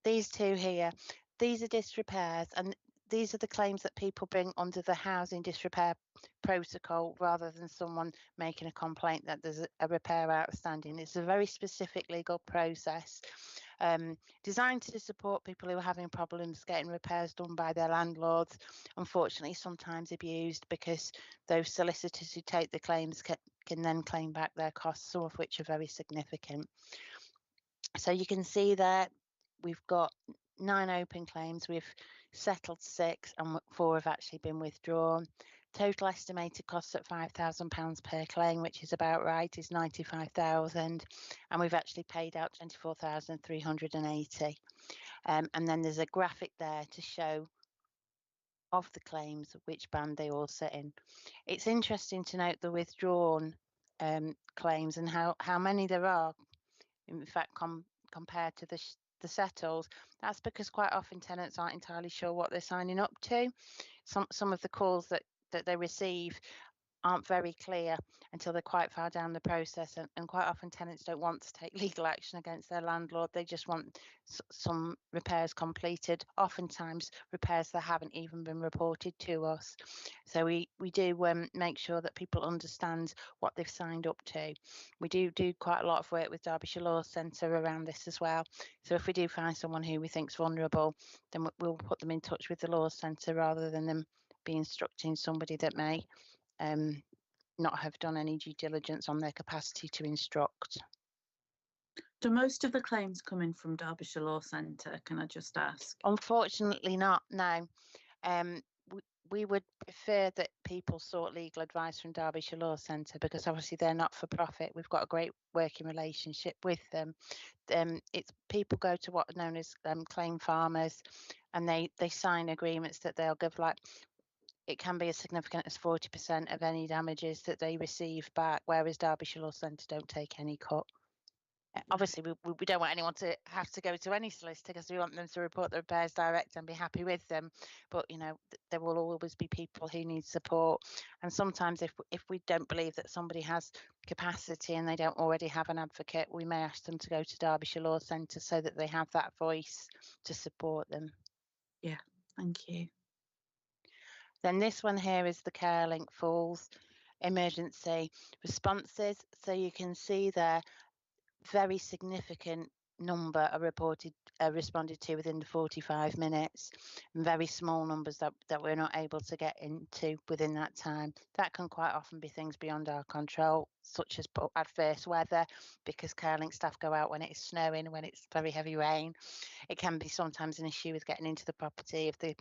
these two here, these are disrepairs, and these are the claims that people bring under the housing disrepair protocol rather than someone making a complaint that there's a repair outstanding. It's a very specific legal process designed to support people who are having problems getting repairs done by their landlords, unfortunately sometimes abused, because those solicitors who take the claims can then claim back their costs, some of which are very significant. So you can see there we've got 9 open claims, we've settled 6 and 4 have actually been withdrawn. Total estimated costs at £5,000 per claim, which is about right, is 95,000, and we've actually paid out 24,380. And then there's a graphic there to show of the claims which band they all sit in. It's interesting to note the withdrawn claims and how many there are, in fact, compared to the settled. That's because quite often tenants aren't entirely sure what they're signing up to. Some of the calls that they receive aren't very clear until they're quite far down the process, and quite often tenants don't want to take legal action against their landlord. They just want some repairs completed, oftentimes repairs that haven't even been reported to us. So we do make sure that people understand what they've signed up to. We do quite a lot of work with Derbyshire Law Centre around this as well. So if we do find someone who we think's vulnerable, then we'll put them in touch with the Law Centre rather than them be instructing somebody that may not have done any due diligence on their capacity to instruct. Do most of the claims come in from Derbyshire Law Centre, can I just ask? Unfortunately not, no. We would prefer that people sought legal advice from Derbyshire Law Centre, because obviously they're not for profit. We've got a great working relationship with them. It's people go to what are known as claim farmers, and they sign agreements that they'll give, like, it can be as significant as 40% of any damages that they receive back, whereas Derbyshire Law Centre don't take any cut. Obviously, we don't want anyone to have to go to any solicitor, because we want them to report the repairs direct and be happy with them. But, you know, there will always be people who need support. And sometimes if we don't believe that somebody has capacity and they don't already have an advocate, we may ask them to go to Derbyshire Law Centre so that they have that voice to support them. Yeah, thank you. Then this one here is the CareLink Falls emergency responses. So you can see there, very significant number are responded to within the 45 minutes, and very small numbers that we're not able to get into within that time. That can quite often be things beyond our control, such as adverse weather, because CareLink staff go out when it's snowing, when it's very heavy rain. It can be sometimes an issue with getting into the property if the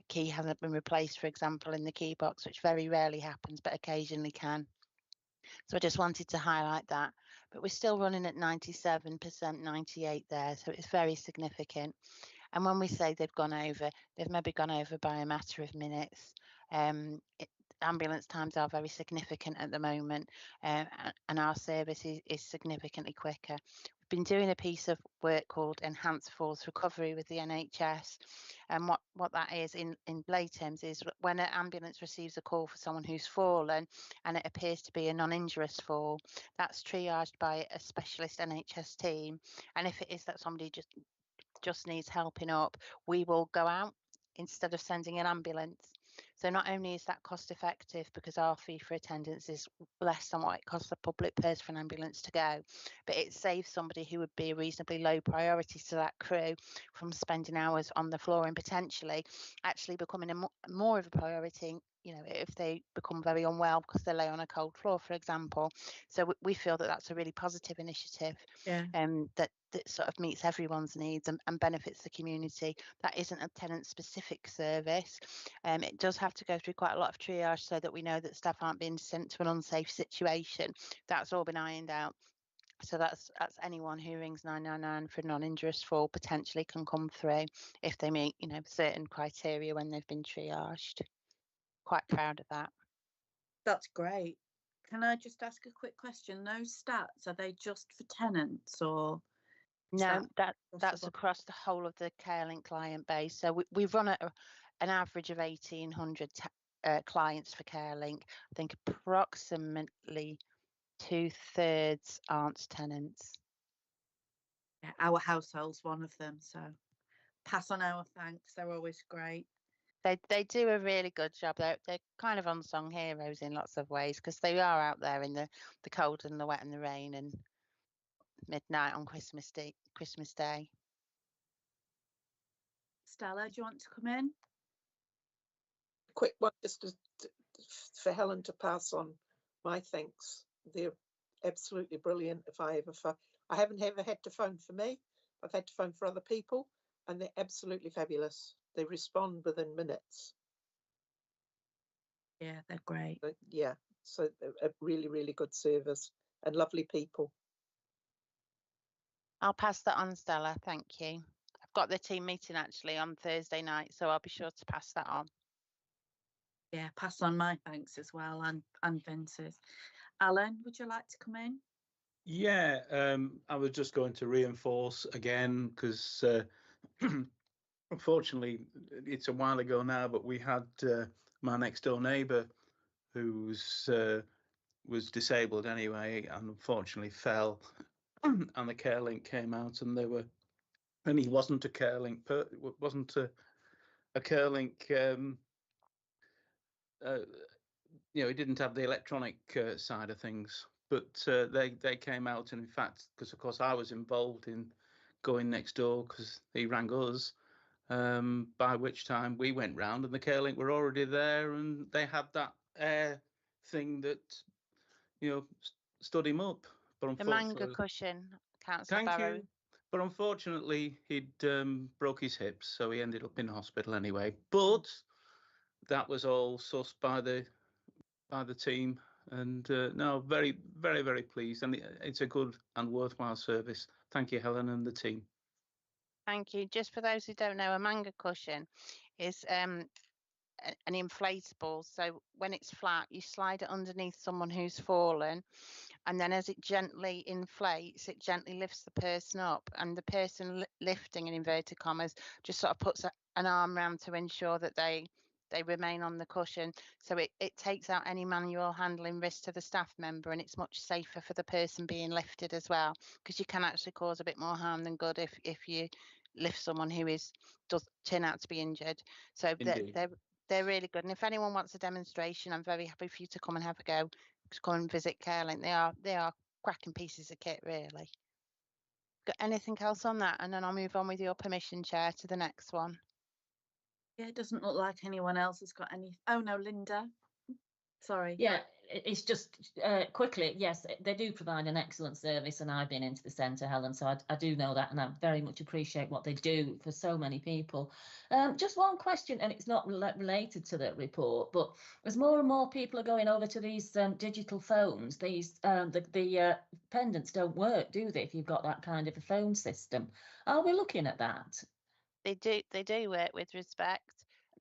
key hasn't been replaced, for example, in the key box, which very rarely happens, but occasionally can. So I just wanted to highlight that. But we're still running at 97%, 98 there, so it's very significant. And when we say they've gone over, they've maybe gone over by a matter of minutes. Ambulance times are very significant at the moment, and our service is significantly quicker. We've been doing a piece of work called Enhanced Falls Recovery with the NHS, and what that is in lay terms is when an ambulance receives a call for someone who's fallen and it appears to be a non-injurious fall, that's triaged by a specialist NHS team, and if it is that somebody just needs helping up, we will go out instead of sending an ambulance. So not only is that cost effective, because our fee for attendance is less than what it costs the public purse for an ambulance to go, but it saves somebody who would be a reasonably low priority to that crew from spending hours on the floor and potentially actually becoming more of a priority, you know, if they become very unwell because they lay on a cold floor, for example. So we feel that that's a really positive initiative, that sort of meets everyone's needs and benefits the community. That isn't a tenant specific service. It does have to go through quite a lot of triage so that we know that staff aren't being sent to an unsafe situation. That's all been ironed out. So that's anyone who rings 999 for a non-injurious fall potentially can come through if they meet, you know, certain criteria when they've been triaged. Quite proud of that. That's great. Can I just ask a quick question? Those stats, are they just for tenants, or Is No, that's possible? across the whole of the CareLink client base. So we run at an average of 1,800 clients for CareLink. I think approximately 2/3 aren't tenants. Yeah, our household's one of them, so pass on our thanks. They're always great. They do a really good job. They're kind of unsung heroes in lots of ways because they are out there in the cold and the wet and the rain and midnight on Christmas Day. Stella, do you want to come in? Quick one, just for Helen to pass on my thanks. They're absolutely brilliant. I haven't ever had to phone for me. I've had to phone for other people, and they're absolutely fabulous. They respond within minutes. Yeah, they're great. But yeah, so a really, really good service and lovely people. I'll pass that on, Stella. Thank you. I've got the team meeting actually on Thursday night, so I'll be sure to pass that on. Yeah, pass on my thanks as well, and Vince's. Alan, would you like to come in? Yeah, I was just going to reinforce again because unfortunately it's a while ago now, but we had my next door neighbour who was disabled anyway, and unfortunately fell, and the CareLink came out, and he wasn't a CareLink, wasn't a CareLink. He didn't have the electronic side of things, but they came out, and in fact, because of course I was involved in going next door because he rang us, by which time we went round and the CareLink were already there, and they had that air thing that stood him up. But The manga cushion, Councillor thank Barrow. you. But unfortunately, he'd broke his hips, so he ended up in hospital anyway. But that was all sussed by the team, and no, very, very, very pleased, and it's a good and worthwhile service. Thank you, Helen, and the team. Thank you. Just for those who don't know, a manga cushion is an inflatable. So when it's flat, you slide it underneath someone who's fallen, and then as it gently inflates, it gently lifts the person up, and the person lifting, in inverted commas, just sort of puts an arm around to ensure that they remain on the cushion. So it takes out any manual handling risk to the staff member, and it's much safer for the person being lifted as well, because you can actually cause a bit more harm than good if you lift someone who does turn out to be injured. So they're really good. And if anyone wants a demonstration, I'm very happy for you to come and have a go. To come and visit CareLink. They are cracking pieces of kit, really. Got anything else on that? And then I'll move on with your permission, Chair, to the next one. Yeah, it doesn't look like anyone else has got any. Oh no, Linda. Sorry. Yeah, it's just quickly, yes, they do provide an excellent service, and I've been into the centre, Helen, so I do know that, and I very much appreciate what they do for so many people. Just one question, and it's not related to the report, but as more and more people are going over to these digital phones, these the pendants don't work, do they, if you've got that kind of a phone system? Are we looking at that? They do work with Respect.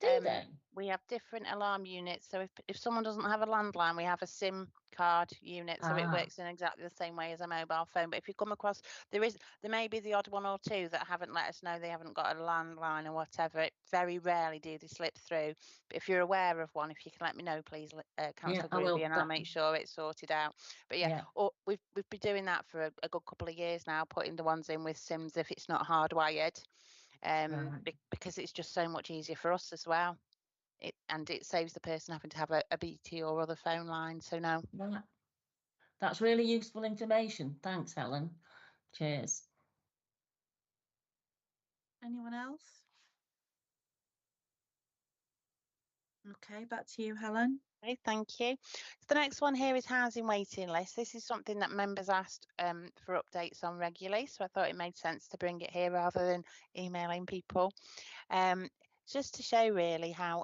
Do they? We have different alarm units. So if someone doesn't have a landline, we have a SIM card unit. So it works in exactly the same way as a mobile phone. But if you come across, there may be the odd one or two that haven't let us know they haven't got a landline or whatever. It very rarely do they slip through. But if you're aware of one, if you can let me know, please, Councillor Groovy, and I'll make sure it's sorted out. But we've been doing that for a good couple of years now, putting the ones in with SIMs if it's not hardwired. Because it's just so much easier for us as well. It saves the person having to have a BT or other phone line. So no. Right. That's really useful information. Thanks, Helen. Cheers. Anyone else? Okay, back to you, Helen. Okay, thank you. So the next one here is housing waiting list. This is something that members asked for updates on regularly, so I thought it made sense to bring it here rather than emailing people. Just to show really how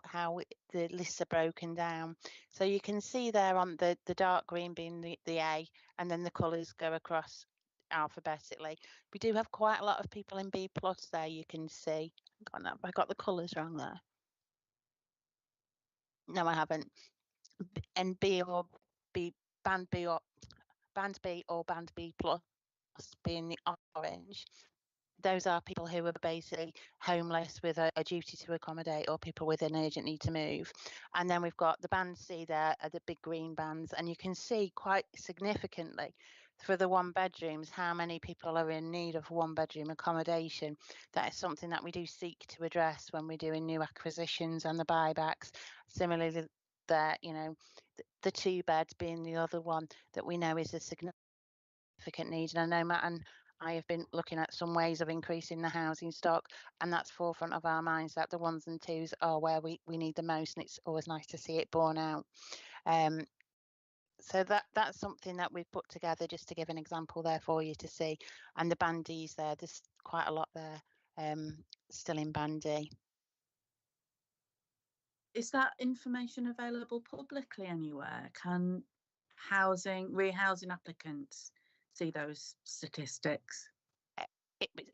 the lists are broken down. So you can see there on the dark green being the A, and then the colours go across alphabetically. We do have quite a lot of people in B+ there, you can see. I got the colours wrong there. No, I haven't. And B or B, band B or band B or band B+ being the orange, those are people who are basically homeless with a duty to accommodate, or people with an urgent need to move. And then we've got the bands C there, are the big green bands, and you can see quite significantly for the 1 bedrooms how many people are in need of 1 bedroom accommodation. That is something that we do seek to address when we're doing new acquisitions and the buybacks. Similarly, there, you know, the 2 beds being the other one that we know is a significant need. And I know Matt and I have been looking at some ways of increasing the housing stock, and that's forefront of our minds, that the 1s and 2s are where we need the most, and it's always nice to see it borne out. So that's something that we've put together just to give an example there for you to see. And the bandies there's quite a lot there still in bandy. Is that information available publicly anywhere? Can rehousing applicants see those statistics?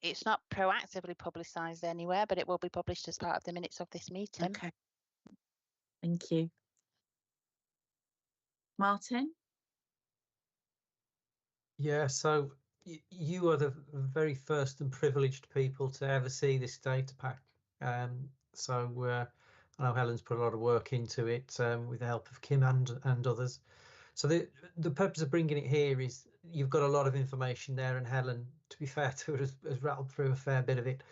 It's not proactively publicised anywhere, but it will be published as part of the minutes of this meeting. Okay. Thank you. Martin? Yeah, so you are the very first and privileged people to ever see this data pack. So I know Helen's put a lot of work into it with the help of Kim and others. So the purpose of bringing it here is you've got a lot of information there, and Helen, to be fair to her, has rattled through a fair bit of it,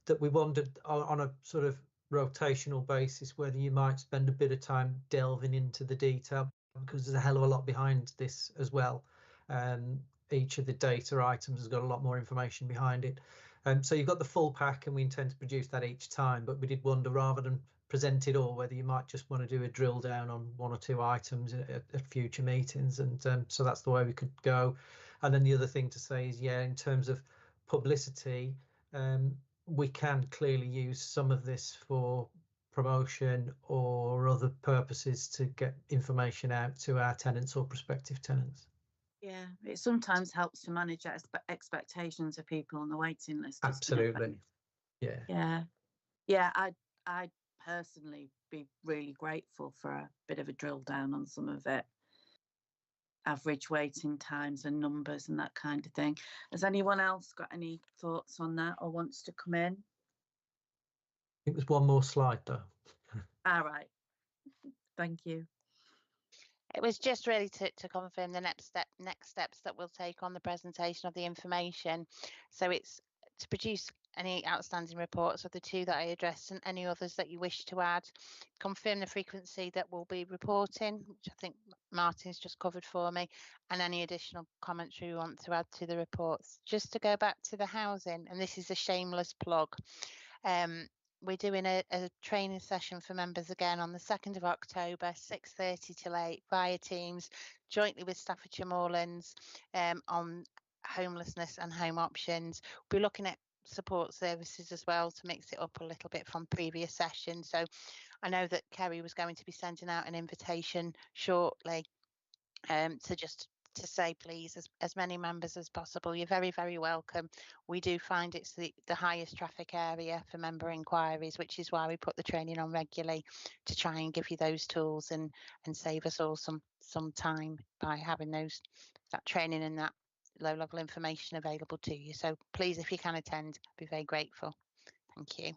that we wondered on a sort of rotational basis whether you might spend a bit of time delving into the detail, because there's a hell of a lot behind this as well. Each of the data items has got a lot more information behind it. So you've got the full pack, and we intend to produce that each time, but we did wonder, rather than present it all, whether you might just want to do a drill down on 1 or 2 items at future meetings. And so that's the way we could go. And then the other thing to say is, yeah, in terms of publicity, we can clearly use some of this for promotion or other purposes to get information out to our tenants or prospective tenants. Yeah, it sometimes helps to manage expectations of people on the waiting list. Absolutely. Yeah, I'd personally be really grateful for a bit of a drill down on some of it. Average waiting times and numbers and that kind of thing. Has anyone else got any thoughts on that or wants to come in? I think there's one more slide though. All right. Thank you. It was just really to confirm the next steps that we'll take on the presentation of the information. So it's to produce any outstanding reports of the 2 that I addressed and any others that you wish to add, confirm the frequency that we'll be reporting, which I think Martin's just covered for me, and any additional commentary we want to add to the reports. Just to go back to the housing, and this is a shameless plug, we're doing a training session for members again on the 2nd of October, 6:30 till 8 via Teams, jointly with Staffordshire Moorlands on homelessness and home options. We're looking at support services as well to mix it up a little bit from previous sessions. So I know that Kerry was going to be sending out an invitation shortly to say, please, as many members as possible. You're very, very welcome. We do find it's the highest traffic area for member inquiries, which is why we put the training on regularly, to try and give you those tools and save us all some time by having that training and that low level information available to you. So please, if you can attend, I'd be very grateful. Thank you.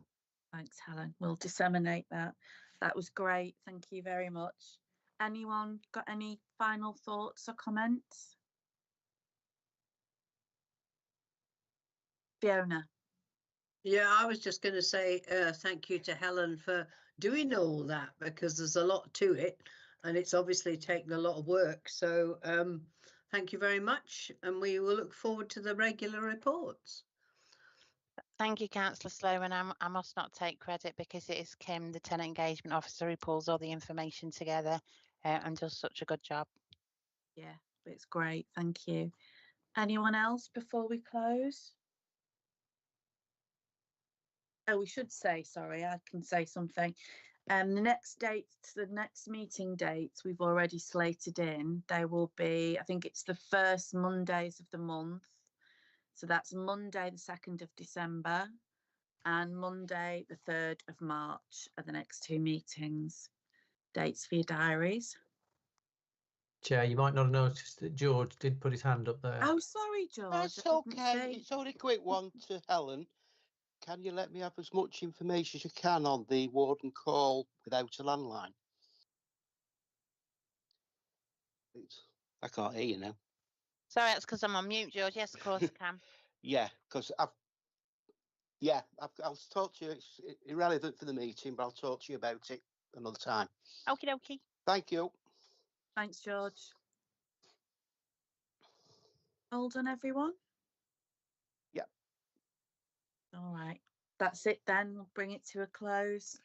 Thanks, Helen. We'll disseminate that. That was great. Thank you very much. Anyone got any final thoughts or comments? Fiona. Yeah, I was just going to say thank you to Helen for doing all that, because there's a lot to it and it's obviously taken a lot of work. So thank you very much, and we will look forward to the regular reports. Thank you, Councillor Sloman. I must not take credit, because it is Kim, the Tenant Engagement Officer, who pulls all the information together and does such a good job. Yeah, it's great. Thank you. Anyone else before we close? Oh, we should say, sorry, I can say something. The next meeting dates we've already slated in. They will be, I think it's the first Mondays of the month. So that's Monday, the 2nd of December and Monday, the 3rd of March are the next 2 meetings. Dates for your diaries. Chair, you might not have noticed that George did put his hand up there. Oh, sorry, George. That's I didn't okay. see. It's only a quick one to Helen. Can you let me have as much information as you can on the warden call without a landline? I can't hear you now. Sorry, that's because I'm on mute, George. Yes, of course I can. Yeah, because I'll talk to you. It's irrelevant for the meeting, but I'll talk to you about it another time. Okie dokie. Thank you. Thanks, George. All done, everyone? Yep. All right. That's it then. We'll bring it to a close.